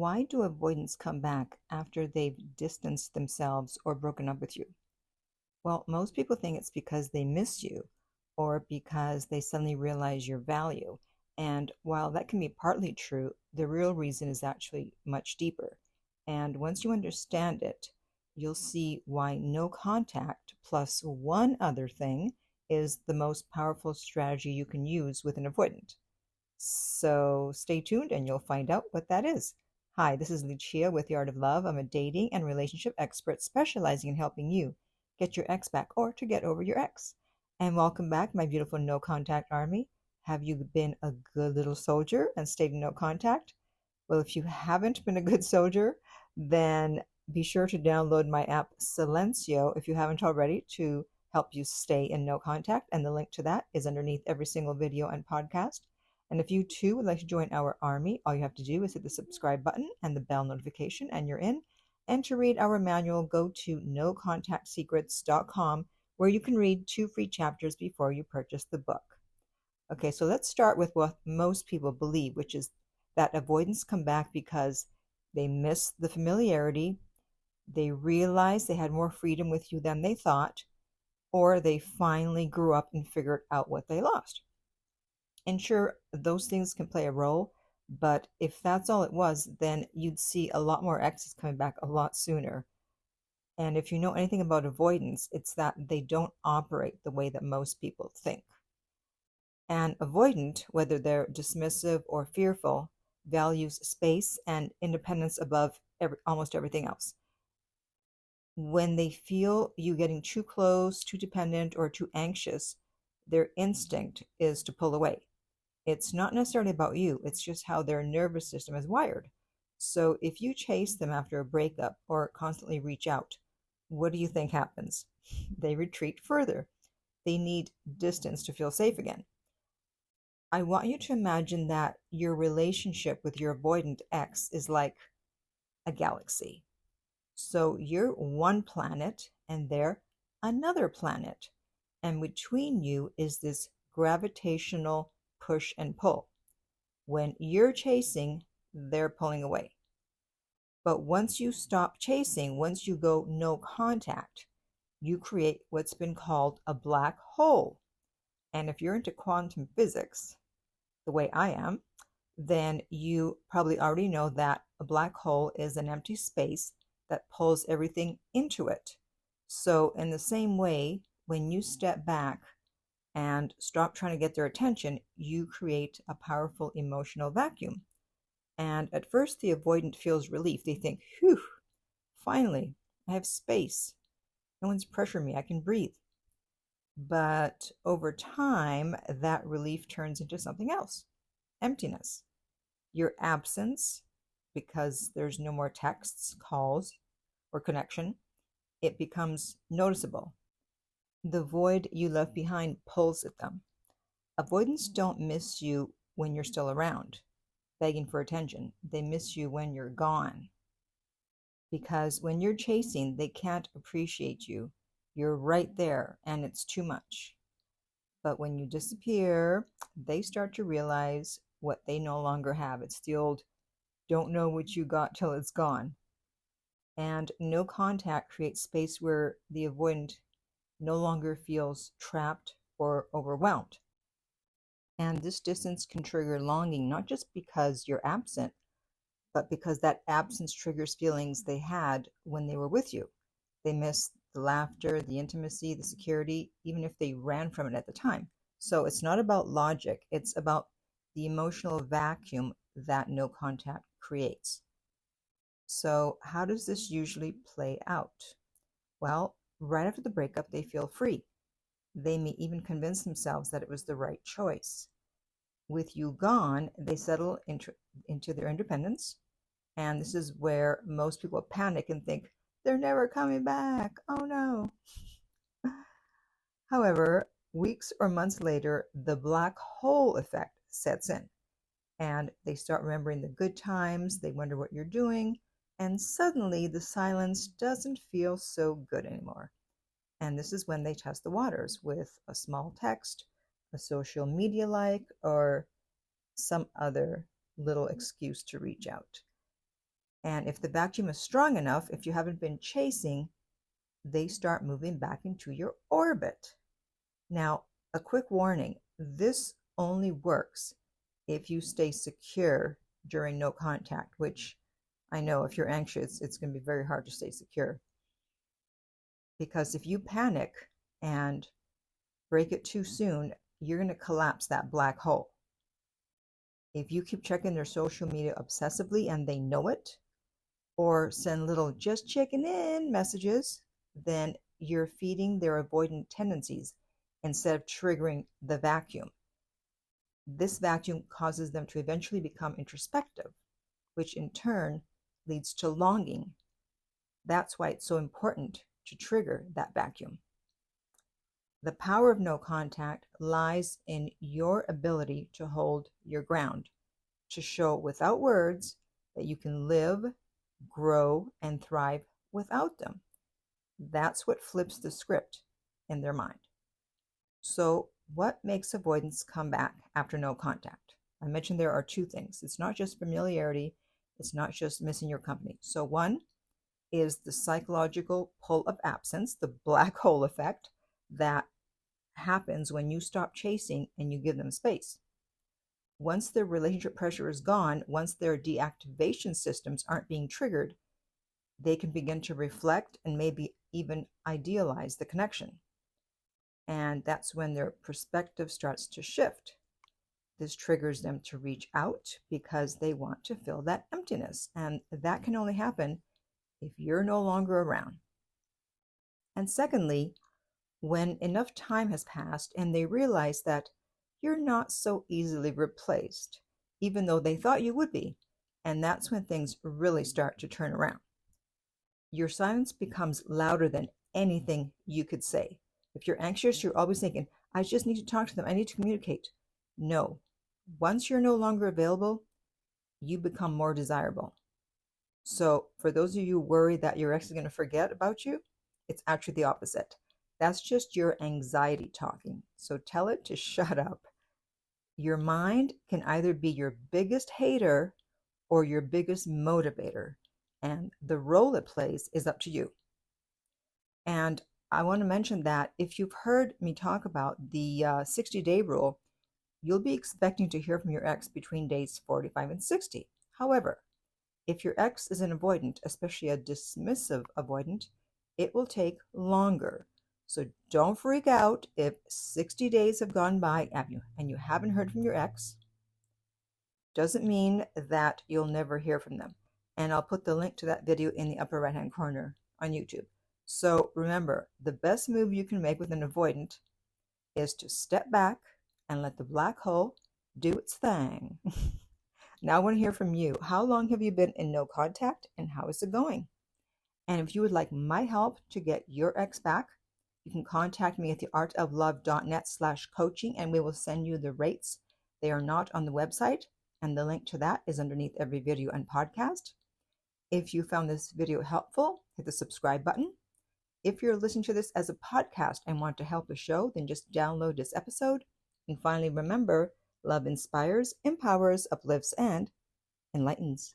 Why do avoidants come back after they've distanced themselves or broken up with you? Well, most people think it's because they miss you or because they suddenly realize your value. And while that can be partly true, the real reason is actually much deeper. And once you understand it, you'll see why no contact plus one other thing is the most powerful strategy you can use with an avoidant. So stay tuned and you'll find out what that is. Hi, this is Lucia with The Art of Love. I'm a dating and relationship expert specializing in helping you get your ex back or to get over your ex. And welcome back, my beautiful no contact army. Have you been a good little soldier and stayed in no contact? Well, if you haven't been a good soldier, then be sure to download my app Silencio if you haven't already to help you stay in no contact. And the link to that is underneath every single video and podcast. And if you too would like to join our army, all you have to do is hit the subscribe button and the bell notification and you're in. And to read our manual, go to nocontactsecrets.com where you can read 2 free chapters before you purchase the book. Okay, so let's start with what most people believe, which is that avoidants come back because they miss the familiarity, they realize they had more freedom with you than they thought, or they finally grew up and figured out what they lost. And sure, those things can play a role, but if that's all it was, then you'd see a lot more exes coming back a lot sooner. And if you know anything about avoidance, it's that they don't operate the way that most people think. An avoidant, whether they're dismissive or fearful, values space and independence above almost everything else. When they feel you getting too close, too dependent, or too anxious, their instinct is to pull away. It's not necessarily about you, it's just how their nervous system is wired. So if you chase them after a breakup or constantly reach out, what do you think happens? They retreat further. They need distance to feel safe again. I want you to imagine that your relationship with your avoidant ex is like a galaxy. So you're one planet and they're another planet. And between you is this gravitational push and pull. When you're chasing, they're pulling away. But once you stop chasing, once you go no contact, you create what's been called a black hole. And if you're into quantum physics, the way I am, then you probably already know that a black hole is an empty space that pulls everything into it. So in the same way, when you step back and stop trying to get their attention, you create a powerful emotional vacuum. And at first, the avoidant feels relief. They think, whew, finally, I have space. No one's pressuring me. I can breathe. But over time, that relief turns into something else, emptiness. Your absence, because there's no more texts, calls, or connection, it becomes noticeable. The void you left behind pulls at them. Avoidants don't miss you when you're still around, begging for attention. They miss you when you're gone. Because when you're chasing, they can't appreciate you. You're right there, and it's too much. But when you disappear, they start to realize what they no longer have. It's the old, don't know what you got till it's gone. And no contact creates space where the avoidant no longer feels trapped or overwhelmed. And this distance can trigger longing, not just because you're absent, but because that absence triggers feelings they had when they were with you. They miss the laughter, the intimacy, the security, even if they ran from it at the time. So it's not about logic, it's about the emotional vacuum that no contact creates. So how does this usually play out? Well, right after the breakup, they feel free. They may even convince themselves that it was the right choice. With you gone, they settle into their independence. And this is where most people panic and think, they're never coming back. Oh no. However, weeks or months later, the black hole effect sets in. And they start remembering the good times. They wonder what you're doing. And suddenly the silence doesn't feel so good anymore. And this is when they test the waters with a small text, a social media like, or some other little excuse to reach out. And if the vacuum is strong enough, if you haven't been chasing, they start moving back into your orbit. Now, a quick warning, this only works if you stay secure during no contact, which I know if you're anxious, it's going to be very hard to stay secure. Because if you panic and break it too soon, you're going to collapse that black hole. If you keep checking their social media obsessively and they know it, or send little just checking in messages, then you're feeding their avoidant tendencies instead of triggering the vacuum. This vacuum causes them to eventually become introspective, which in turn leads to longing. That's why it's so important to trigger that vacuum. The power of no contact lies in your ability to hold your ground, to show without words that you can live, grow, and thrive without them. That's what flips the script in their mind. So, what makes avoidance come back after no contact? I mentioned there are two things. It's not just familiarity, it's not just missing your company. So, one is the psychological pull of absence, the black hole effect that happens when you stop chasing and you give them space. Once their relationship pressure is gone, once their deactivation systems aren't being triggered, they can begin to reflect and maybe even idealize the connection. And that's when their perspective starts to shift. This triggers them to reach out because they want to fill that emptiness. And that can only happen if you're no longer around. And secondly, when enough time has passed and they realize that you're not so easily replaced, even though they thought you would be. And that's when things really start to turn around. Your silence becomes louder than anything you could say. If you're anxious, you're always thinking, I just need to talk to them. I need to communicate. No. Once you're no longer available, you become more desirable. So for those of you worried that your ex is going to forget about you, it's actually the opposite. That's just your anxiety talking. So tell it to shut up. Your mind can either be your biggest hater or your biggest motivator. And the role it plays is up to you. And I want to mention that if you've heard me talk about the 60-day rule, you'll be expecting to hear from your ex between days 45 and 60. However, if your ex is an avoidant, especially a dismissive avoidant, it will take longer. So don't freak out if 60 days have gone by and you haven't heard from your ex. Doesn't mean that you'll never hear from them. And I'll put the link to that video in the upper right-hand corner on YouTube. So remember, the best move you can make with an avoidant is to step back and let the black hole do its thing. Now I want to hear from you. How long have you been in no contact and how is it going? And if you would like my help to get your ex back, you can contact me at theartoflove.net/coaching and we will send you the rates. They are not on the website, and the link to that is underneath every video and podcast. If you found this video helpful, hit the subscribe button. If you're listening to this as a podcast and want to help the show, then just download this episode. And finally, remember, love inspires, empowers, uplifts, and enlightens.